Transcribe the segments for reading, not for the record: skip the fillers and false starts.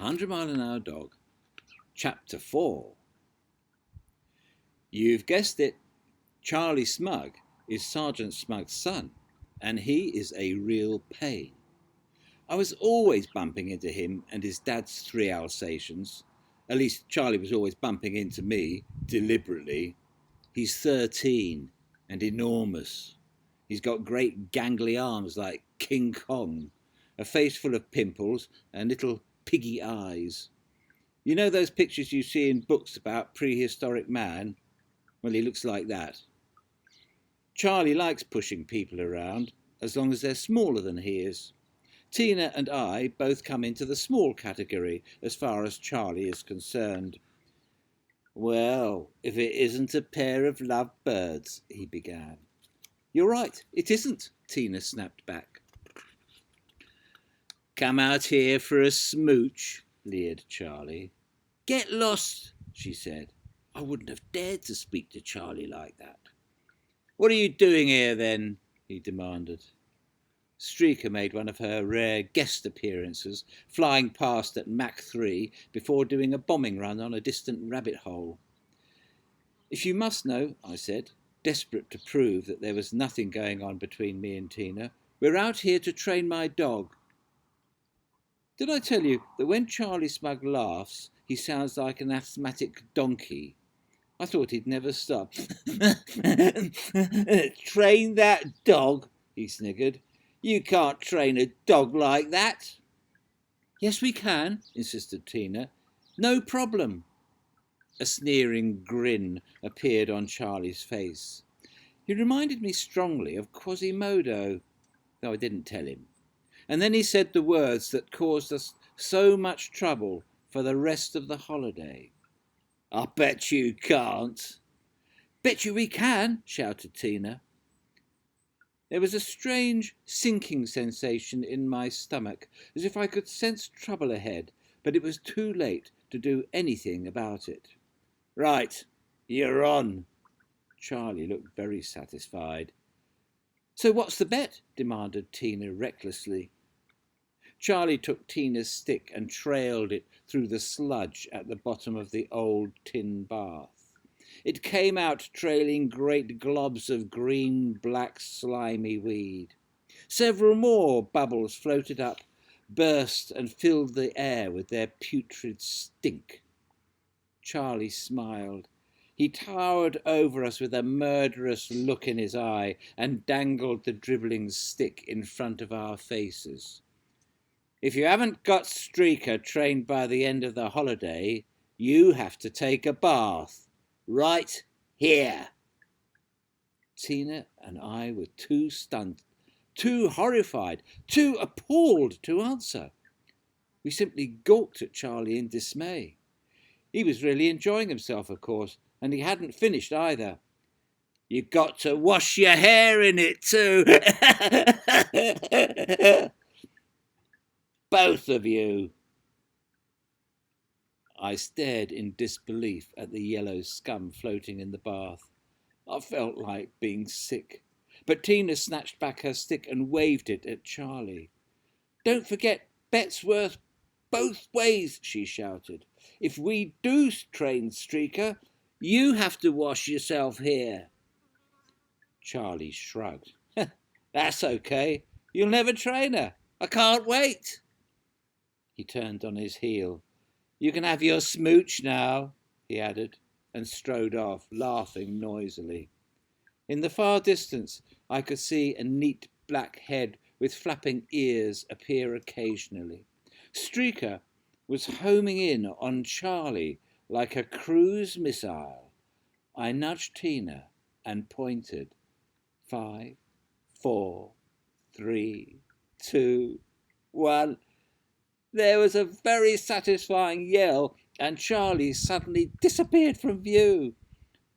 100-mile-an-hour dog. Chapter 4. You've guessed it. Charlie Smug is Sergeant Smug's son, and he is a real pain. I was always bumping into him and his dad's 3 Alsatians. At least Charlie was always bumping into me, deliberately. He's 13 and enormous. He's got great gangly arms like King Kong, a face full of pimples and little piggy eyes. You know those pictures you see in books about prehistoric man? Well, he looks like that. Charlie likes pushing people around, as long as they're smaller than he is. Tina and I both come into the small category as far as Charlie is concerned. Well, if it isn't a pair of lovebirds, he began. You're right, it isn't, Tina snapped back. Come out here for a smooch, leered Charlie. Get lost, she said. I wouldn't have dared to speak to Charlie like that. What are you doing here, then? He demanded. Streaker made one of her rare guest appearances, flying past at Mach 3 before doing a bombing run on a distant rabbit hole. If you must know, I said, desperate to prove that there was nothing going on between me and Tina, we're out here to train my dog. Did I tell you that when Charlie Smug laughs, he sounds like an asthmatic donkey? I thought he'd never stop. Train that dog, he sniggered. You can't train a dog like that. Yes, we can, insisted Tina. No problem. A sneering grin appeared on Charlie's face. He reminded me strongly of Quasimodo, though I didn't tell him. And then he said the words that caused us so much trouble for the rest of the holiday. I bet you can't. Bet you we can, shouted Tina. There was a strange sinking sensation in my stomach, as if I could sense trouble ahead, but it was too late to do anything about it. Right, you're on. Charlie looked very satisfied. So what's the bet? Demanded Tina recklessly. Charlie took Tina's stick and trailed it through the sludge at the bottom of the old tin bath. It came out trailing great globs of green-black slimy weed. Several more bubbles floated up, burst and filled the air with their putrid stink. Charlie smiled. He towered over us with a murderous look in his eye and dangled the dribbling stick in front of our faces. If you haven't got Streaker trained by the end of the holiday, you have to take a bath. Right here. Tina and I were too stunned, too horrified, too appalled to answer. We simply gawked at Charlie in dismay. He was really enjoying himself, of course, and he hadn't finished either. You got to wash your hair in it too. Both of you. I stared in disbelief at the yellow scum floating in the bath. I felt like being sick. But Tina snatched back her stick and waved it at Charlie. Don't forget, bet's worth both ways, she shouted. If we do train Streaker, you have to wash yourself here. Charlie shrugged. That's okay. You'll never train her. I can't wait. He turned on his heel. You can have your smooch now, he added, and strode off, laughing noisily. In the far distance, I could see a neat black head with flapping ears appear occasionally. Streaker was homing in on Charlie like a cruise missile. I nudged Tina and pointed. 5, 4, 3, 2, 1. There was a very satisfying yell, and Charlie suddenly disappeared from view.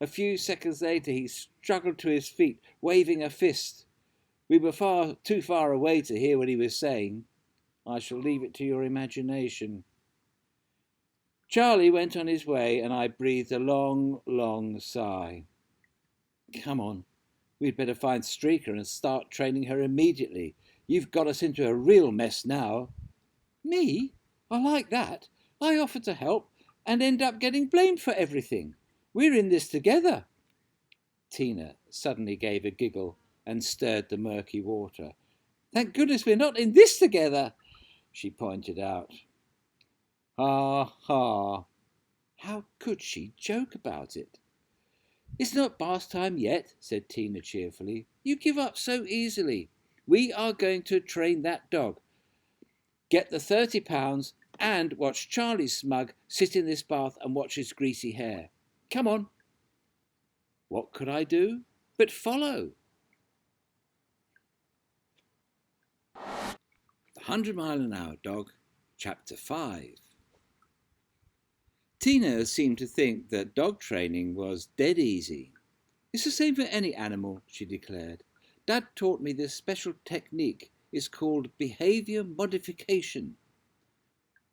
A few seconds later, he struggled to his feet, waving a fist. We were too far away to hear what he was saying. I shall leave it to your imagination. Charlie went on his way, and I breathed a long, long sigh. Come on, we'd better find Streaker and start training her immediately. You've got us into a real mess now. Me? I like that. I offer to help and end up getting blamed for everything. We're in this together." Tina suddenly gave a giggle and stirred the murky water. "Thank goodness we're not in this together," she pointed out. "Ha ha." How could she joke about it? "It's not bath time yet," said Tina cheerfully. "You give up so easily. We are going to train that dog. Get the £30 and watch Charlie Smug sit in this bath and watch his greasy hair. Come on." What could I do but follow? The 100-mile-an-hour Dog, Chapter 5. Tina seemed to think that dog training was dead easy. "It's the same for any animal," she declared. "Dad taught me this special technique. It's called behaviour modification."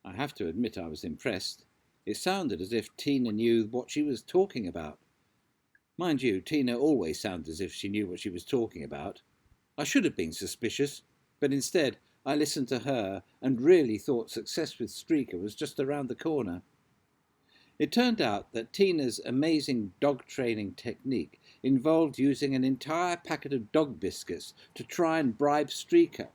I have to admit I was impressed. It sounded as if Tina knew what she was talking about. Mind you, Tina always sounded as if she knew what she was talking about. I should have been suspicious, but instead I listened to her and really thought success with Streaker was just around the corner. It turned out that Tina's amazing dog training technique involved using an entire packet of dog biscuits to try and bribe Streaker.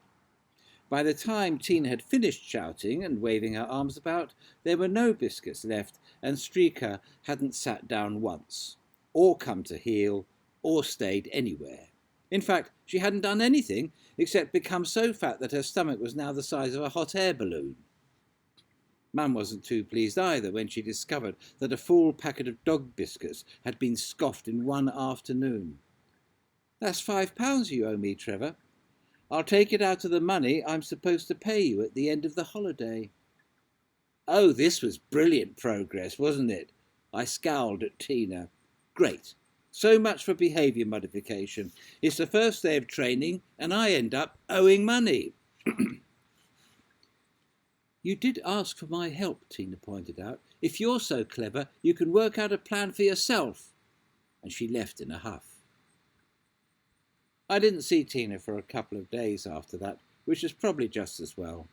By the time Tina had finished shouting and waving her arms about, there were no biscuits left, and Streaker hadn't sat down once, or come to heel, or stayed anywhere. In fact, she hadn't done anything except become so fat that her stomach was now the size of a hot air balloon. Mum wasn't too pleased either when she discovered that a full packet of dog biscuits had been scoffed in one afternoon. "That's £5 you owe me, Trevor. I'll take it out of the money I'm supposed to pay you at the end of the holiday." Oh, this was brilliant progress, wasn't it? I scowled at Tina. Great. So much for behaviour modification. It's the first day of training and I end up owing money. "You did ask for my help," Tina pointed out. "If you're so clever, you can work out a plan for yourself." And she left in a huff. I didn't see Tina for a couple of days after that, which was probably just as well.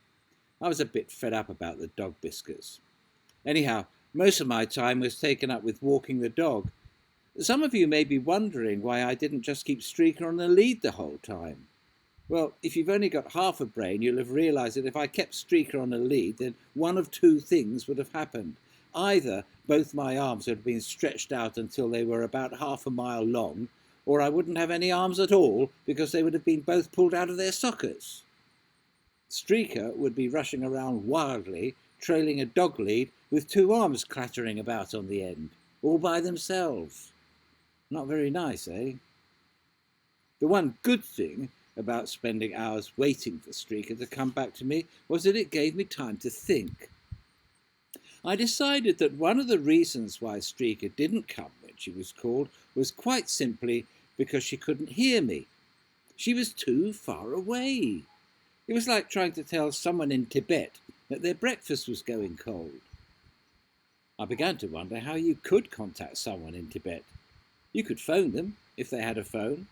I was a bit fed up about the dog biscuits. Anyhow, most of my time was taken up with walking the dog. Some of you may be wondering why I didn't just keep Streaker on the lead the whole time. Well, if you've only got half a brain, you'll have realised that if I kept Streaker on a lead, then one of two things would have happened. Either both my arms would have been stretched out until they were about half a mile long, or I wouldn't have any arms at all because they would have been both pulled out of their sockets. Streaker would be rushing around wildly, trailing a dog lead with two arms clattering about on the end, all by themselves. Not very nice, eh? The one good thing about spending hours waiting for Streaker to come back to me was that it gave me time to think. I decided that one of the reasons why Streaker didn't come when she was called was quite simply because she couldn't hear me. She was too far away. It was like trying to tell someone in Tibet that their breakfast was going cold. I began to wonder how you could contact someone in Tibet. You could phone them if they had a phone.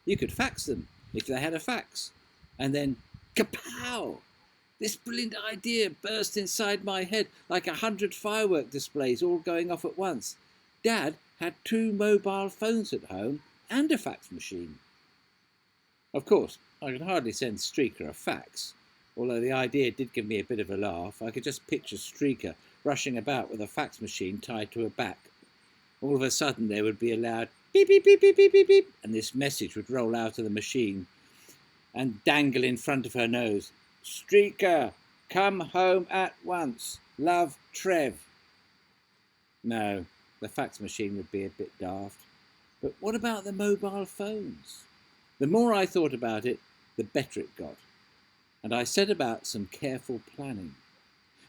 You could fax them if they had a fax. And then, kapow! This brilliant idea burst inside my head like 100 firework displays all going off at once. Dad had 2 mobile phones at home and a fax machine. Of course, I could hardly send Streaker a fax. Although the idea did give me a bit of a laugh, I could just picture Streaker rushing about with a fax machine tied to her back. All of a sudden there would be a loud beep, beep, beep, beep, beep, beep, beep, and this message would roll out of the machine and dangle in front of her nose. "Streaker, come home at once. Love, Trev." No, the fax machine would be a bit daft. But what about the mobile phones? The more I thought about it, the better it got. And I set about some careful planning.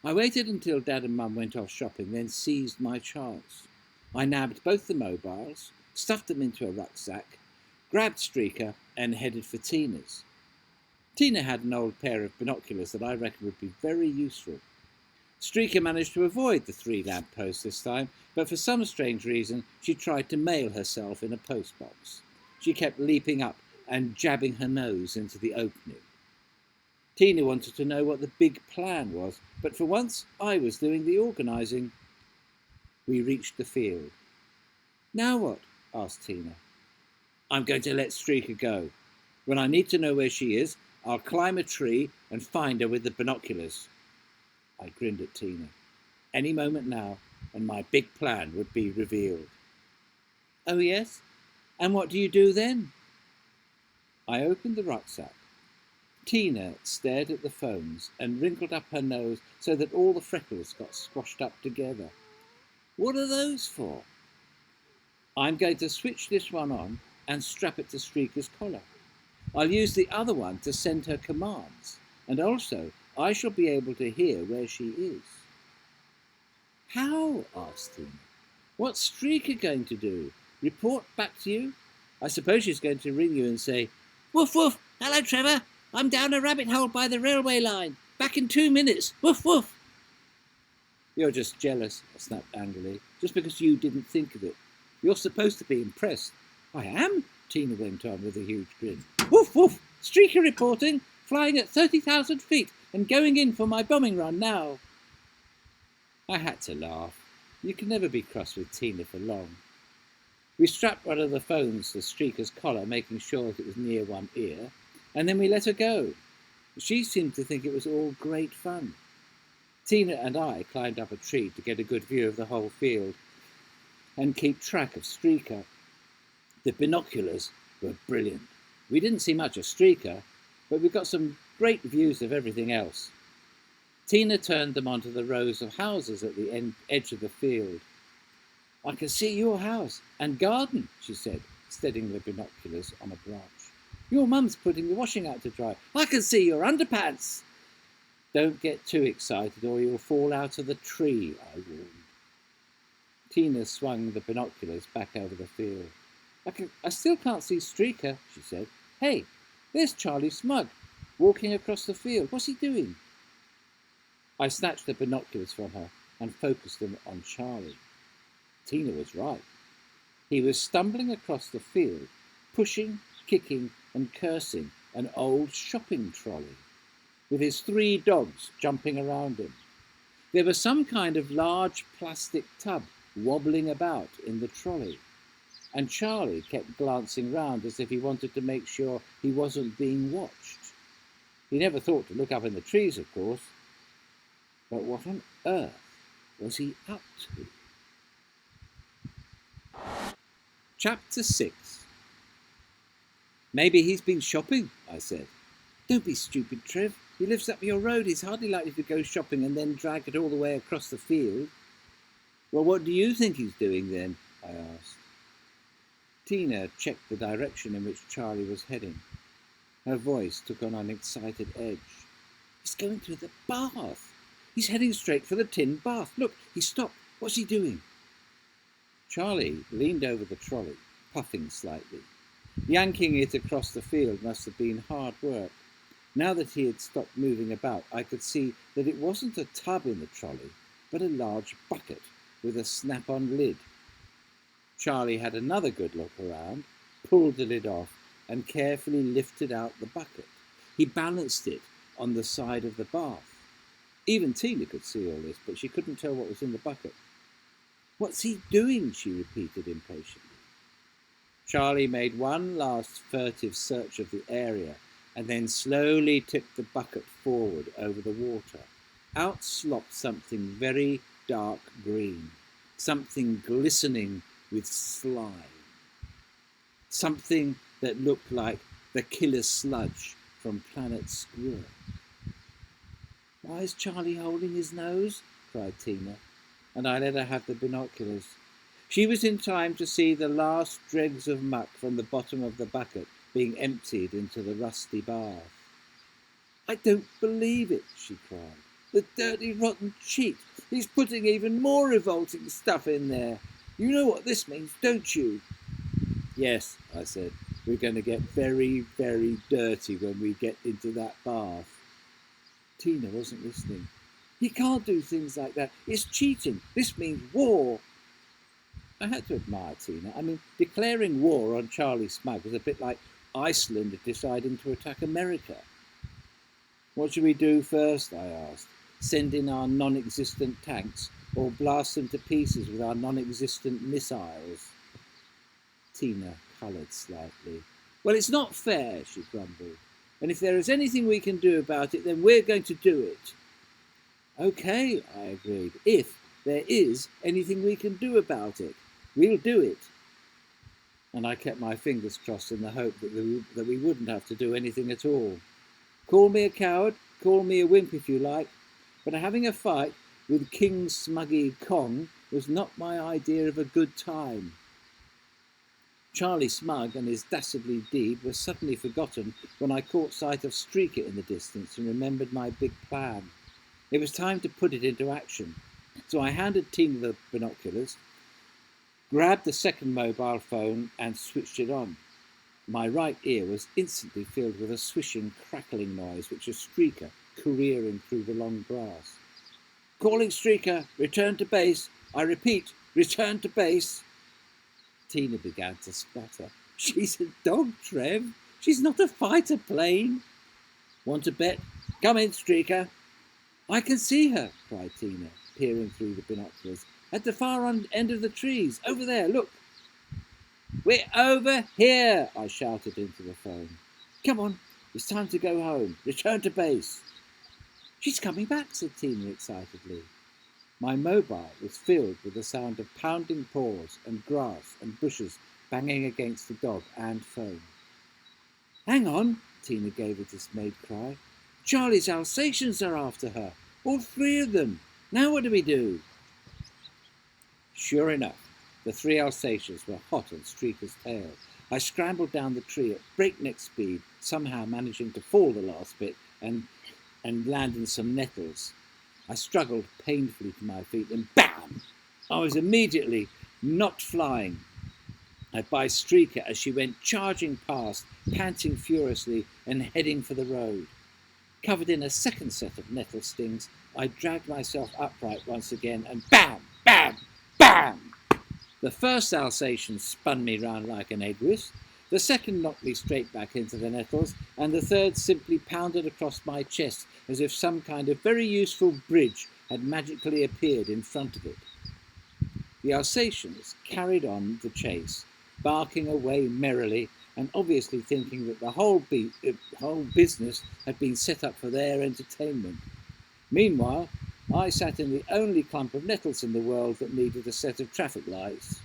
I waited until Dad and Mum went off shopping, then seized my chance. I nabbed both the mobiles, stuffed them into a rucksack, grabbed Streaker and headed for Tina's. Tina had an old pair of binoculars that I reckoned would be very useful. Streaker managed to avoid the 3 lampposts this time, but for some strange reason she tried to mail herself in a postbox. She kept leaping up and jabbing her nose into the opening. Tina wanted to know what the big plan was, but for once I was doing the organising. We reached the field. Now what? Asked Tina. I'm going to let Streaker go. When I need to know where she is, I'll climb a tree and find her with the binoculars. I grinned at Tina. Any moment now, and my big plan would be revealed. Oh, yes? And what do you do then? I opened the rucksack. Tina stared at the phones and wrinkled up her nose so that all the freckles got squashed up together. What are those for? I'm going to switch this one on and strap it to Streaker's collar. I'll use the other one to send her commands, and also I shall be able to hear where she is. How? Asked Tina. What's Streaker going to do? Report back to you? I suppose she's going to ring you and say, Woof, woof, hello, Trevor. I'm down a rabbit hole by the railway line. Back in 2 minutes. Woof, woof. You're just jealous, I snapped angrily, just because you didn't think of it. You're supposed to be impressed. I am, Tina went on with a huge grin. Woof, woof, Streaker reporting, flying at 30,000 feet and going in for my bombing run now. I had to laugh. You can never be cross with Tina for long. We strapped one of the phones to Streaker's collar, making sure that it was near one ear, and then we let her go. She seemed to think it was all great fun. Tina and I climbed up a tree to get a good view of the whole field and keep track of Streaker. The binoculars were brilliant. We didn't see much of Streaker, but we got some great views of everything else. Tina turned them onto the rows of houses at the edge of the field. I can see your house and garden, she said, steadying the binoculars on a branch. Your mum's putting the washing out to dry. I can see your underpants. Don't get too excited or you'll fall out of the tree, I warned. Tina swung the binoculars back over the field. I still can't see Streaker, she said. Hey, there's Charlie Smug, walking across the field. What's he doing? I snatched the binoculars from her and focused them on Charlie. Tina was right. He was stumbling across the field, pushing, kicking and cursing an old shopping trolley, with his 3 dogs jumping around him. There was some kind of large plastic tub wobbling about in the trolley, and Charlie kept glancing round as if he wanted to make sure he wasn't being watched. He never thought to look up in the trees, of course. But what on earth was he up to? Chapter 6. Maybe he's been shopping, I said. Don't be stupid, Trev. He lives up your road. He's hardly likely to go shopping and then drag it all the way across the field. Well, what do you think he's doing then? I asked. Tina checked the direction in which Charlie was heading. Her voice took on an excited edge. He's going to the bath. He's heading straight for the tin bath. Look, he stopped. What's he doing? Charlie leaned over the trolley, puffing slightly. Yanking it across the field must have been hard work. Now that he had stopped moving about, I could see that it wasn't a tub in the trolley, but a large bucket with a snap-on lid. Charlie had another good look around, pulled the lid off, and carefully lifted out the bucket. He balanced it on the side of the bath. Even Tina could see all this, but she couldn't tell what was in the bucket. What's he doing? She repeated impatiently. Charlie made one last furtive search of the area and then slowly tipped the bucket forward over the water. Out slopped something very dark green, something glistening with slime, something that looked like the killer sludge from Planet Squirrel. Why is Charlie holding his nose? Cried Tina, and I let her have the binoculars. She was in time to see the last dregs of muck from the bottom of the bucket being emptied into the rusty bath. I don't believe it, she cried. The dirty, rotten cheat. He's putting even more revolting stuff in there. You know what this means, don't you? Yes, I said. We're going to get very, very dirty when we get into that bath. Tina wasn't listening. He can't do things like that. It's cheating. This means war. I had to admire Tina. I mean, declaring war on Charlie Smug was a bit like Iceland deciding to attack America. What should we do first? I asked. Send in our non-existent tanks or blast them to pieces with our non-existent missiles? Tina coloured slightly. Well, it's not fair, she grumbled. And if there is anything we can do about it, then we're going to do it. Okay, I agreed. If there is anything we can do about it, we'll do it. And I kept my fingers crossed in the hope that we wouldn't have to do anything at all. Call me a coward, call me a wimp if you like, but having a fight with King Smuggy Kong was not my idea of a good time. Charlie Smug and his dastardly deed were suddenly forgotten when I caught sight of Streaker in the distance and remembered my big plan. It was time to put it into action, so I handed Tina the binoculars, grabbed the second mobile phone and switched it on. My right ear was instantly filled with a swishing, crackling noise which was Streaker careering through the long grass. Calling Streaker, return to base. I repeat, return to base. Tina began to sputter. She's a dog, Trev. She's not a fighter plane. Want to bet? Come in, Streaker. I can see her, cried Tina, peering through the binoculars. At the far end of the trees. Over there, look. We're over here, I shouted into the phone. Come on, it's time to go home. Return to base. She's coming back, said Tina excitedly. My mobile was filled with the sound of pounding paws and grass and bushes banging against the dog and phone. Hang on, Tina gave a dismayed cry. Charlie's Alsatians are after her. All three of them. Now what do we do? Sure enough, the three Alsatians were hot on Streaker's tail. I scrambled down the tree at breakneck speed, somehow managing to fall the last bit and land in some nettles. I struggled painfully to my feet and bam! I was immediately knocked flying. By Streaker as she went charging past, panting furiously and heading for the road. Covered in a second set of nettle stings, I dragged myself upright once again and bam, bam, bam! The first Alsatian spun me round like an egg whisk, the second knocked me straight back into the nettles, and the third simply pounded across my chest as if some kind of very useful bridge had magically appeared in front of it. The Alsatians carried on the chase, barking away merrily and obviously thinking that the whole business had been set up for their entertainment. Meanwhile, I sat in the only clump of nettles in the world that needed a set of traffic lights.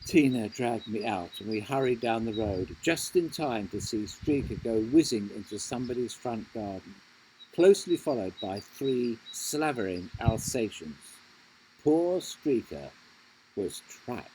Tina dragged me out and we hurried down the road, just in time to see Streaker go whizzing into somebody's front garden, closely followed by three slavering Alsatians. Poor Streaker was trapped.